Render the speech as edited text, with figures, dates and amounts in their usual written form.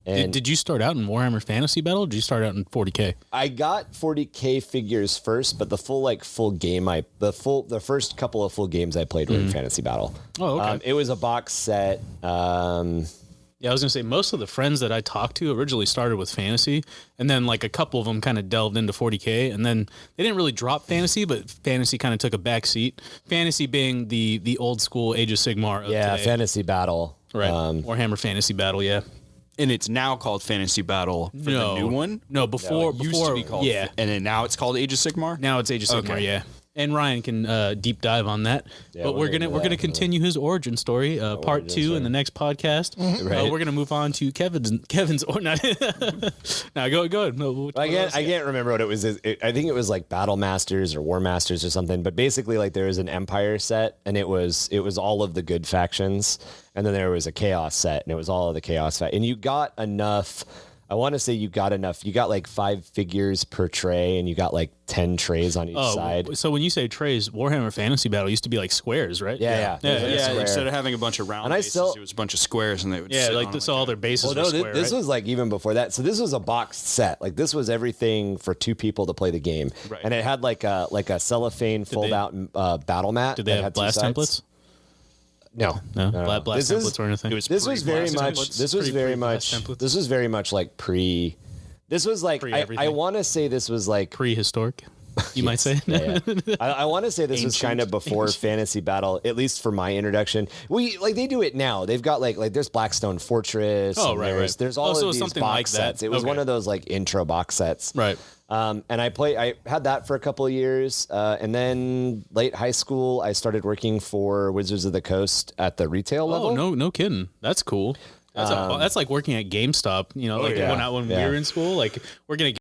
And did you start out in Warhammer Fantasy Battle? Or did you start out in 40K? I got 40K figures first, but the full game, the first couple of full games I played were in Fantasy Battle. Oh, okay. It was a box set. Yeah, I was going to say, most of the friends that I talked to originally started with Fantasy, and then like a couple of them kind of delved into 40K, and then they didn't really drop Fantasy, but Fantasy kind of took a back seat. Fantasy being the old school Age of Sigmar of today. Fantasy Battle. Right, Warhammer Fantasy Battle, yeah. And it's now called Fantasy Battle for the new one? No, before used to be called, yeah. And then now it's called Age of Sigmar? Now it's Age of Sigmar, yeah. And Ryan can deep dive on that. Yeah, but we're gonna continue his origin story, part 2 in the next podcast. Right. We're gonna move on to Kevin's or not. No, go ahead. No, I can't remember what it was. I think it was like Battle Masters or War Masters or something. But basically, like there was an Empire set, and it was all of the good factions, and then there was a Chaos set, and it was all of the Chaos and you got enough. I want to say you got enough. You got like 5 figures per tray, and you got like 10 trays on each side. So when you say trays, Warhammer Fantasy Battle used to be like squares, right? Yeah. Instead of having a bunch of round bases, it was a bunch of squares, and they would sit like on this. All their bases. Well, were no, square, this right? was like even before that. So this was a boxed set. Like this was everything for 2 people to play the game, Right. and it had like a cellophane fold out battle mat. Did they have blast templates? No. Blast templates or anything. This was very much. This was very much. This was very much like pre. This was like I want to say this was like prehistoric. You might say. Yeah. I want to say this was kind of before Fantasy Battle, at least for my introduction. They do it now. They've got like there's Blackstone Fortress. Oh, right. There's all of these something box like sets. that. It was one of those like intro box sets. Right. And I had that for a couple of years. And then late high school, I started working for Wizards of the Coast at the retail level. Oh, no kidding. That's cool. That's like working at GameStop, when we were in school, like working at